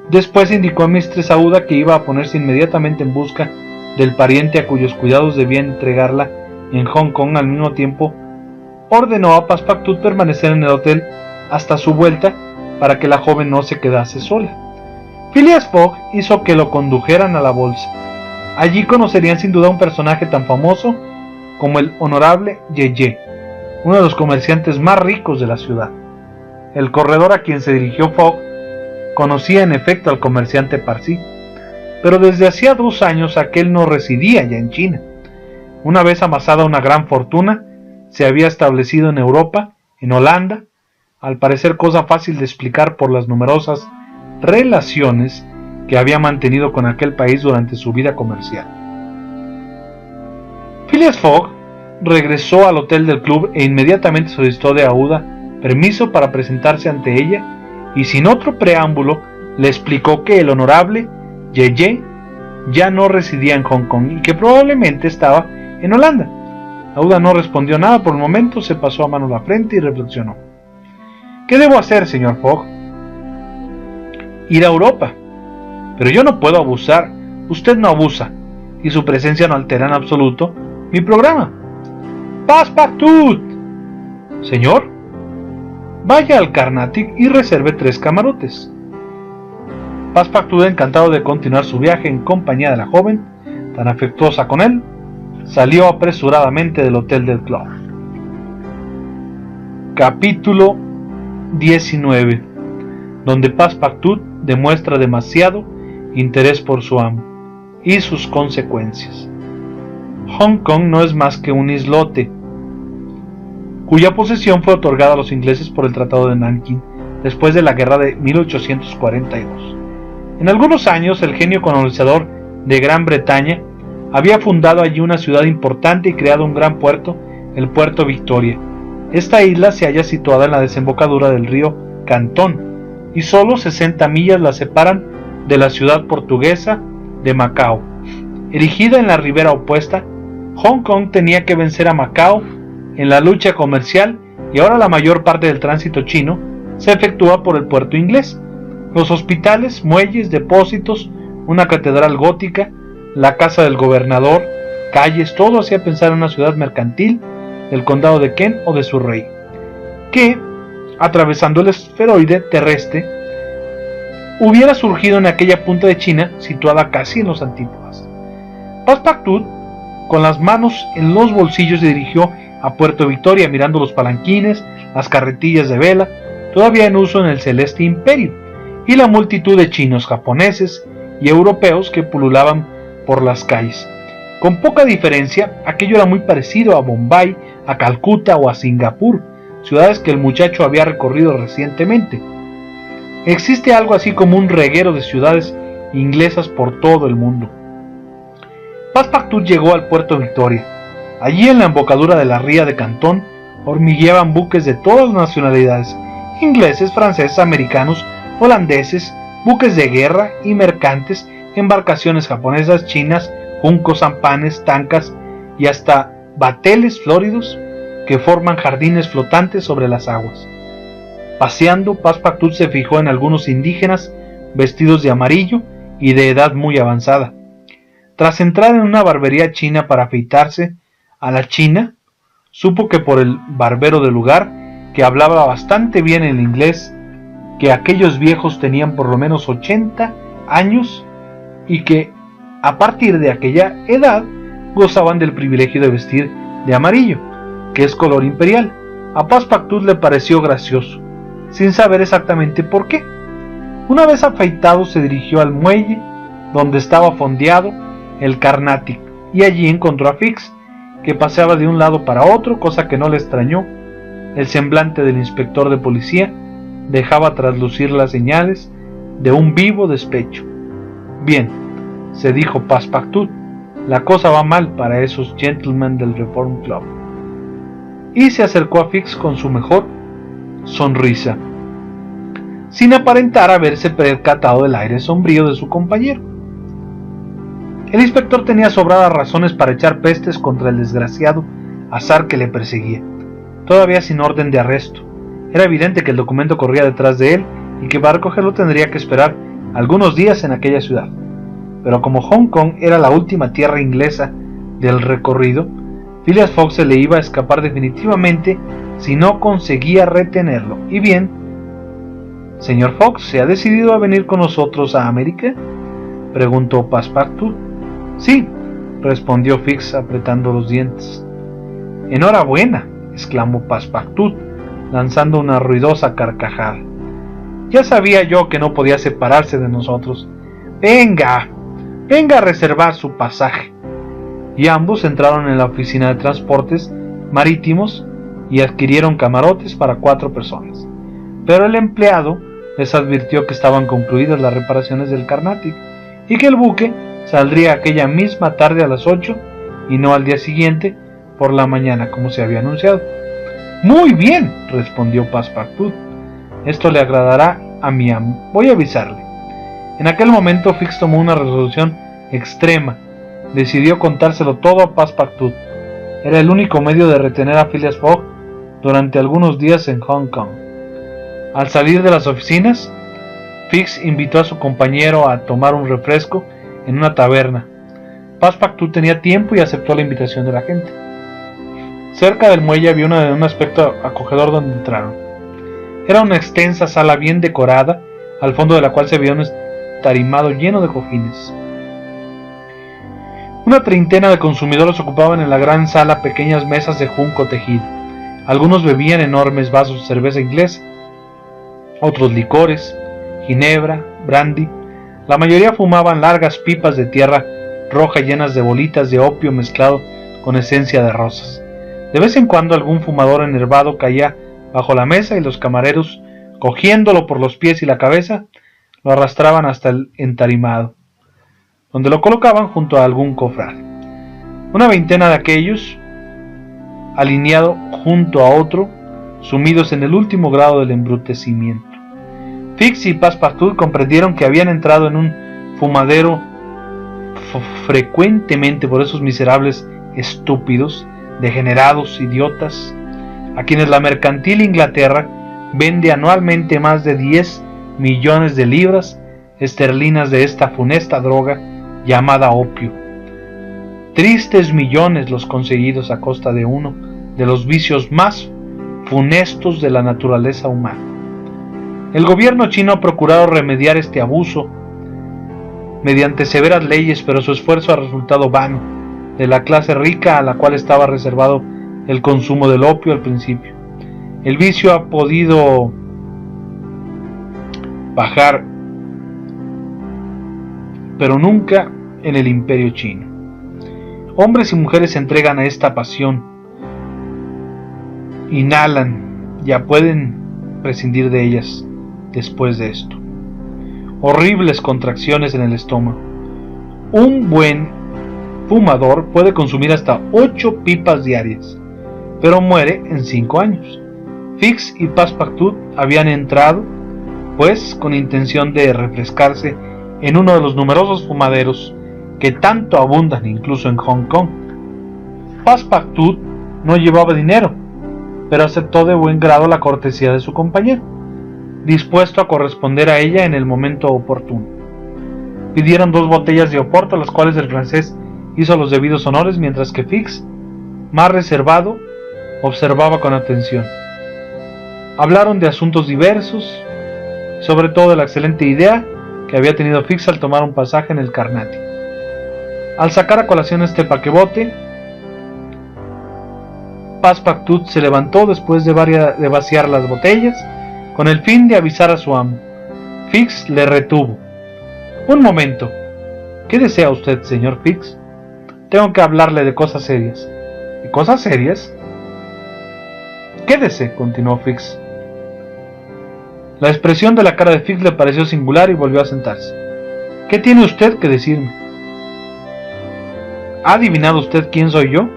Speaker 1: Después indicó a Mistress Aouda que iba a ponerse inmediatamente en busca del pariente a cuyos cuidados debía entregarla en Hong Kong. Al mismo tiempo ordenó a Passepartout permanecer en el hotel hasta su vuelta para que la joven no se quedase sola. Phileas Fogg hizo que lo condujeran a la bolsa. Allí conocerían sin duda un personaje tan famoso como el honorable Yeye, uno de los comerciantes más ricos de la ciudad. El corredor a quien se dirigió Fogg conocía en efecto al comerciante Parsi, pero desde hacía 2 años aquel no residía ya en China. Una vez amasada una gran fortuna, se había establecido en Europa, en Holanda, al parecer cosa fácil de explicar por las numerosas relaciones que había mantenido con aquel país durante su vida comercial. Phileas Fogg regresó al hotel del club e inmediatamente solicitó de Aouda permiso para presentarse ante ella y sin otro preámbulo le explicó que el honorable Yeye ya no residía en Hong Kong y que probablemente estaba en Holanda. Aouda no respondió nada por el momento, se pasó a mano la frente y reflexionó. ¿Qué debo hacer, señor Fogg? Ir a Europa. Pero yo no puedo abusar. Usted no abusa, y su presencia no altera en absoluto mi programa. Passepartout. Señor, vaya al Carnatic y reserve 3 camarotes. Passepartout, encantado de continuar su viaje en compañía de la joven, tan afectuosa con él, salió apresuradamente del hotel del club. Capítulo 19, donde Passepartout demuestra demasiado interés por su amo y sus consecuencias. Hong Kong no es más que un islote, cuya posesión fue otorgada a los ingleses por el Tratado de Nankín después de la guerra de 1842. En algunos años, el genio colonizador de Gran Bretaña había fundado allí una ciudad importante y creado un gran puerto, el puerto Victoria. Esta isla se halla situada en la desembocadura del río Cantón y solo 60 millas la separan de la ciudad portuguesa de Macao. Erigida en la ribera opuesta, Hong Kong tenía que vencer a Macao en la lucha comercial y ahora la mayor parte del tránsito chino se efectúa por el puerto inglés. Los hospitales, muelles, depósitos, una catedral gótica, la casa del gobernador, calles, todo hacía pensar en una ciudad mercantil del condado de Kent o de su rey, que, atravesando el esferoide terrestre, hubiera surgido en aquella punta de China situada casi en los antípodas. Passepartout, con las manos en los bolsillos, se dirigió a Puerto Victoria, mirando los palanquines, las carretillas de vela, todavía en uso en el celeste imperio, y la multitud de chinos, japoneses y europeos que pululaban por las calles. Con poca diferencia, aquello era muy parecido a Bombay, a Calcuta o a Singapur, ciudades que el muchacho había recorrido recientemente. Existe algo así como un reguero de ciudades inglesas por todo el mundo. Passepartout llegó al puerto Victoria. Allí, en la embocadura de la ría de Cantón, hormigueaban buques de todas las nacionalidades: ingleses, franceses, americanos, holandeses, buques de guerra y mercantes, embarcaciones japonesas, chinas, juncos, sampanes, tancas y hasta bateles floridos que forman jardines flotantes sobre las aguas. Paseando, Passepartout se fijó en algunos indígenas vestidos de amarillo y de edad muy avanzada. Tras entrar en una barbería china para afeitarse a la china, supo que por el barbero del lugar, que hablaba bastante bien el inglés, que aquellos viejos tenían por lo menos 80 años y que a partir de aquella edad gozaban del privilegio de vestir de amarillo, que es color imperial. A Passepartout le pareció gracioso, sin saber exactamente por qué. Una vez afeitado, se dirigió al muelle donde estaba fondeado el Carnatic, y allí encontró a Fix, que paseaba de un lado para otro, cosa que no le extrañó. El semblante del inspector de policía dejaba traslucir las señales de un vivo despecho. Bien, se dijo Passepartout, la cosa va mal para esos gentlemen del Reform Club. Y se acercó a Fix con su mejor sonrisa, sin aparentar haberse percatado del aire sombrío de su compañero. El inspector tenía sobradas razones para echar pestes contra el desgraciado azar que le perseguía, todavía sin orden de arresto. Era evidente que el documento corría detrás de él y que para recogerlo tendría que esperar algunos días en aquella ciudad. Pero como Hong Kong era la última tierra inglesa del recorrido, Phileas Fogg se le iba a escapar definitivamente si no conseguía retenerlo. Y bien, «Señor Fogg, ¿se ha decidido a venir con nosotros a América?», preguntó Passepartout. «Sí», respondió Fix apretando los dientes. «Enhorabuena», exclamó Passepartout, lanzando una ruidosa carcajada. «Ya sabía yo que no podía separarse de nosotros. Venga a reservar su pasaje». Y ambos entraron en la oficina de transportes marítimos y adquirieron camarotes para 4 personas. Pero el empleado les advirtió que estaban concluidas las reparaciones del Carnatic y que el buque saldría aquella misma tarde a las 8 y no al día siguiente por la mañana como se había anunciado. «Muy bien», respondió Passepartout, «esto le agradará a mi amo. Voy a avisarle». En aquel momento Fix tomó una resolución extrema. Decidió contárselo todo a Passepartout. Era el único medio de retener a Phileas Fogg durante algunos días en Hong Kong. Al salir de las oficinas, Fix invitó a su compañero a tomar un refresco en una taberna. Passepartout tenía tiempo y aceptó la invitación de la gente. Cerca del muelle había un aspecto acogedor donde entraron. Era una extensa sala bien decorada, al fondo de la cual se veía un entarimado lleno de cojines. Una treintena de consumidores ocupaban en la gran sala pequeñas mesas de junco tejido. Algunos bebían enormes vasos de cerveza inglesa, otros licores, ginebra, brandy. La mayoría fumaban largas pipas de tierra roja llenas de bolitas de opio mezclado con esencia de rosas. De vez en cuando algún fumador enervado caía bajo la mesa y los camareros, cogiéndolo por los pies y la cabeza, lo arrastraban hasta el entarimado, donde lo colocaban junto a algún cofrade. Una veintena de aquellos, alineado junto a otro, sumidos en el último grado del embrutecimiento. Fix y Passepartout comprendieron que habían entrado en un fumadero frecuentemente por esos miserables estúpidos, degenerados, idiotas, a quienes la mercantil Inglaterra vende anualmente más de 10 millones de libras esterlinas de esta funesta droga llamada opio. Tristes millones los conseguidos a costa de uno de los vicios más funestos de la naturaleza humana. El gobierno chino ha procurado remediar este abuso mediante severas leyes, pero su esfuerzo ha resultado vano. De la clase rica, a la cual estaba reservado el consumo del opio al principio, el vicio ha podido bajar, pero nunca en el imperio chino. Hombres y mujeres se entregan a esta pasión, inhalan, ya pueden prescindir de ellas después de esto. Horribles contracciones en el estómago. Un buen fumador puede consumir hasta 8 pipas diarias, pero muere en 5 años. Fix y Passepartout habían entrado, pues, con intención de refrescarse en uno de los numerosos fumaderos que tanto abundan incluso en Hong Kong. Passepartout no llevaba dinero, pero aceptó de buen grado la cortesía de su compañero, dispuesto a corresponder a ella en el momento oportuno. Pidieron 2 botellas de Oporto, las cuales el francés hizo los debidos honores, mientras que Fix, más reservado, observaba con atención. Hablaron de asuntos diversos, sobre todo de la excelente idea que había tenido Fix al tomar un pasaje en el Carnatic. Al sacar a colación este paquebote, Passepartout se levantó después de vaciar las botellas, con el fin de avisar a su amo. Fix le retuvo. Un momento. ¿Qué desea usted, señor Fix? Tengo que hablarle de cosas serias. ¿De cosas serias? Quédese, continuó Fix. La expresión de la cara de Fix le pareció singular y volvió a sentarse. ¿Qué tiene usted que decirme? ¿Ha adivinado usted quién soy yo?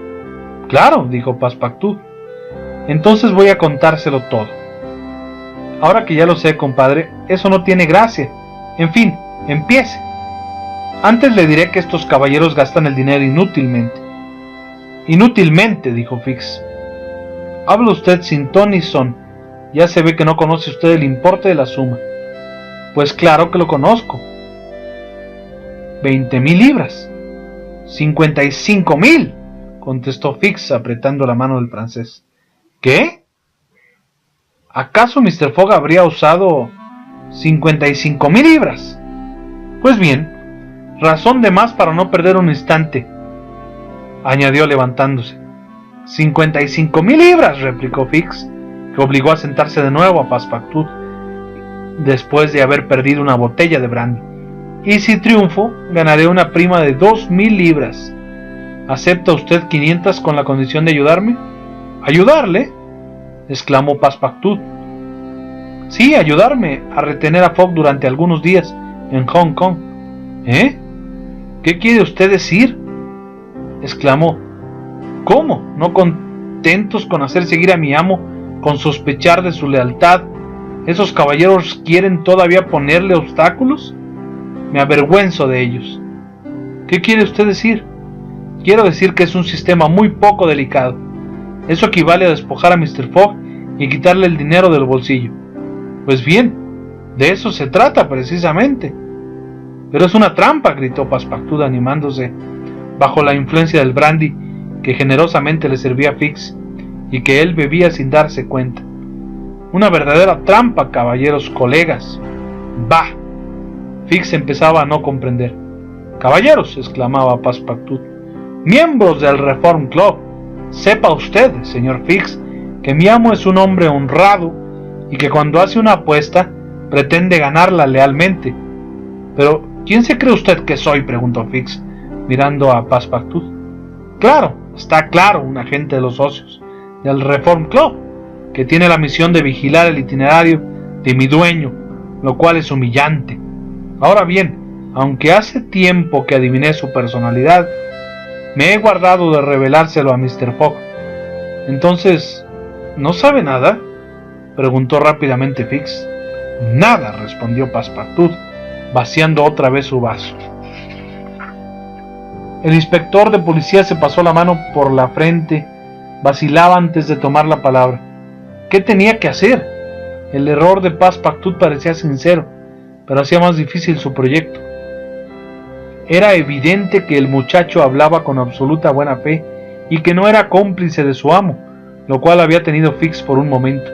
Speaker 1: Claro, dijo Passepartout. Entonces voy a contárselo todo. Ahora que ya lo sé, compadre, eso no tiene gracia. En fin, empiece. Antes le diré que estos caballeros gastan el dinero inútilmente. Inútilmente, dijo Fix. Habla usted sin ton ni son. Ya se ve que no conoce usted el importe de la suma. Pues claro que lo conozco. 20,000 libras. 55,000, contestó Fix apretando la mano del francés. ¿Qué? ¿Acaso Mr. Fogg habría usado 55,000 libras? Pues bien, razón de más para no perder un instante, añadió levantándose. 55,000 libras, replicó Fix, que obligó a sentarse de nuevo a Passepartout, después de haber perdido una botella de brandy. Y si triunfo, ganaré una prima de 2,000 libras. ¿Acepta usted 500 con la condición de ayudarme? ¿Ayudarle?, exclamó Passepartout. Sí, ayudarme a retener a Fogg durante algunos días en Hong Kong. ¿Eh? ¿Qué quiere usted decir?, exclamó. ¿Cómo? ¿No contentos con hacer seguir a mi amo, con sospechar de su lealtad, esos caballeros quieren todavía ponerle obstáculos? Me avergüenzo de ellos. ¿Qué quiere usted decir? Quiero decir que es un sistema muy poco delicado. Eso equivale a despojar a Mr. Fogg y quitarle el dinero del bolsillo. Pues bien, de eso se trata precisamente. Pero es una trampa, gritó Passepartout animándose bajo la influencia del brandy que generosamente le servía a Fix y que él bebía sin darse cuenta. Una verdadera trampa, caballeros colegas. ¡Bah! Fix empezaba a no comprender. «Caballeros», exclamaba Passepartout, «miembros del Reform Club, sepa usted, señor Fix, que mi amo es un hombre honrado y que cuando hace una apuesta pretende ganarla lealmente». «Pero, ¿quién se cree usted que soy?», preguntó Fix, mirando a Passepartout. «Claro, está claro, un agente de los socios del Reform Club, que tiene la misión de vigilar el itinerario de mi dueño, lo cual es humillante. Ahora bien, aunque hace tiempo que adiviné su personalidad, me he guardado de revelárselo a Mr. Fogg». «Entonces, ¿no sabe nada?», preguntó rápidamente Fix. «Nada», respondió Passepartout, vaciando otra vez su vaso. El inspector de policía se pasó la mano por la frente, vacilaba antes de tomar la palabra. ¿Qué tenía que hacer? El error de Passepartout parecía sincero, pero hacía más difícil su proyecto. Era evidente que el muchacho hablaba con absoluta buena fe y que no era cómplice de su amo, lo cual había tenido Fix por un momento.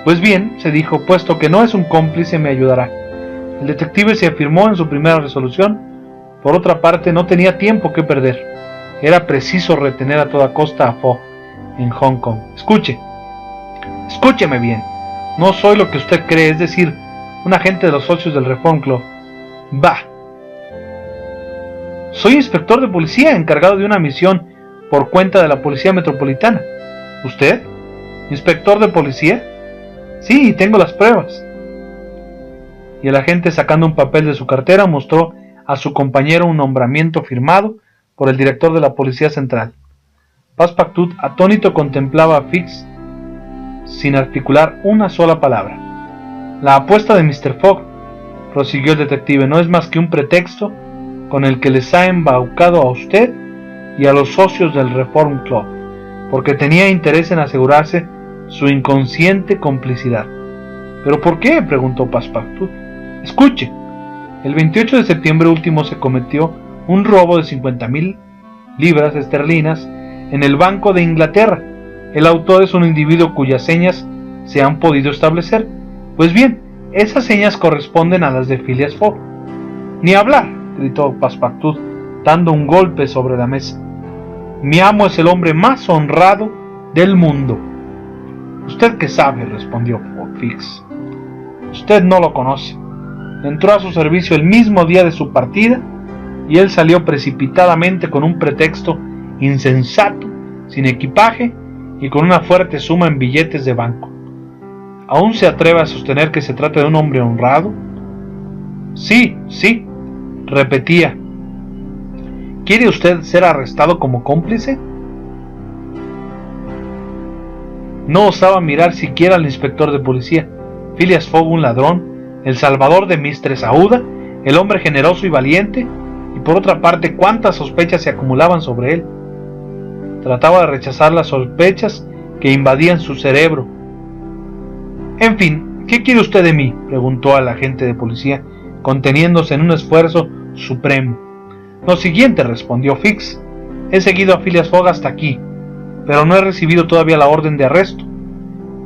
Speaker 1: Pues bien, se dijo, puesto que no es un cómplice, me ayudará. El detective se afirmó en su primera resolución. Por otra parte, no tenía tiempo que perder. Era preciso retener a toda costa a Fogg en Hong Kong. Escúcheme bien. No soy lo que usted cree, es decir, un agente de los socios del Reform Club. Bah. Soy inspector de policía encargado de una misión por cuenta de la Policía Metropolitana. ¿Usted? ¿Inspector de policía? Sí, tengo las pruebas. Y el agente, sacando un papel de su cartera, mostró a su compañero un nombramiento firmado por el director de la Policía Central. Passepartout, atónito, contemplaba a Fix sin articular una sola palabra. La apuesta de Mr. Fogg, prosiguió el detective, no es más que un pretexto con el que les ha embaucado a usted y a los socios del Reform Club, porque tenía interés en asegurarse su inconsciente complicidad. ¿Pero por qué?, preguntó Passepartout. Escuche, el 28 de septiembre último se cometió un robo de 50,000 libras esterlinas en el Banco de Inglaterra. El autor es un individuo cuyas señas se han podido establecer. Pues bien, esas señas corresponden a las de Phileas Fogg. Ni hablar, gritó Passepartout, dando un golpe sobre la mesa. Mi amo es el hombre más honrado del mundo. ¿Usted qué sabe?, respondió Fix. Usted no lo conoce. Entró a su servicio el mismo día de su partida y él salió precipitadamente con un pretexto insensato, sin equipaje y con una fuerte suma en billetes de banco. ¿Aún se atreve a sostener que se trata de un hombre honrado? Sí, repetía. ¿Quiere usted ser arrestado como cómplice? No osaba mirar siquiera al inspector de policía. Phileas Fogg, un ladrón, el salvador de Mistress Aouda, el hombre generoso y valiente, y por otra parte, cuántas sospechas se acumulaban sobre él. Trataba de rechazar las sospechas que invadían su cerebro. En fin, ¿qué quiere usted de mí?, preguntó al agente de policía, conteniéndose en un esfuerzo supremo. Lo siguiente, respondió Fix. He seguido a Phileas Fogg hasta aquí, pero no he recibido todavía la orden de arresto,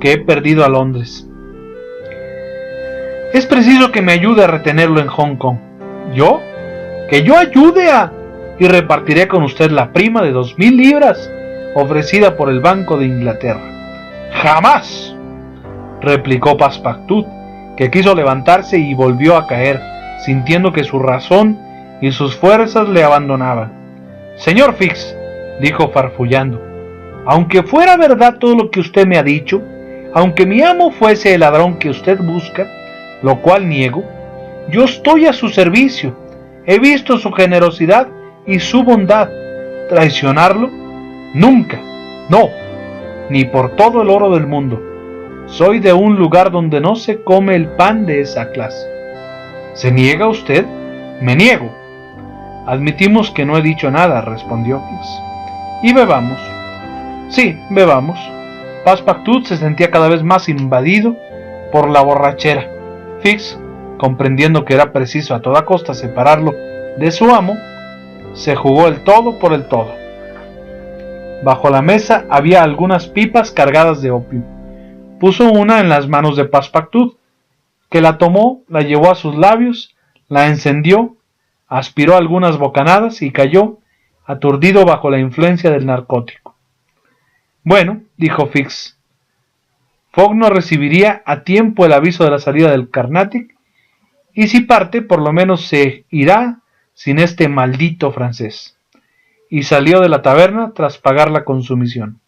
Speaker 1: que he perdido a Londres. Es preciso que me ayude a retenerlo en Hong Kong. ¿Yo? ¿Que yo ayude a...? Y repartiré con usted la prima de 2,000 libras ofrecida por el Banco de Inglaterra. ¡Jamás!, replicó Passepartout, que quiso levantarse y volvió a caer, sintiendo que su razón y sus fuerzas le abandonaban. Señor Fix, dijo farfullando, aunque fuera verdad todo lo que usted me ha dicho, aunque mi amo fuese el ladrón que usted busca, lo cual niego, yo estoy a su servicio. He visto su generosidad y su bondad. ¿Traicionarlo? Nunca. No, ni por todo el oro del mundo. Soy de un lugar donde no se come el pan de esa clase. ¿Se niega usted? Me niego. Admitimos que no he dicho nada, respondió Fix. Y bebamos. Sí, bebamos. Passepartout se sentía cada vez más invadido por la borrachera. Fix, comprendiendo que era preciso a toda costa separarlo de su amo, se jugó el todo por el todo. Bajo la mesa había algunas pipas cargadas de opio. Puso una en las manos de Passepartout, que la tomó, la llevó a sus labios, la encendió, aspiró algunas bocanadas y cayó, aturdido bajo la influencia del narcótico. Bueno, dijo Fix, Fogg no recibiría a tiempo el aviso de la salida del Carnatic, y si parte, por lo menos se irá sin este maldito francés. Y salió de la taberna tras pagar la consumición.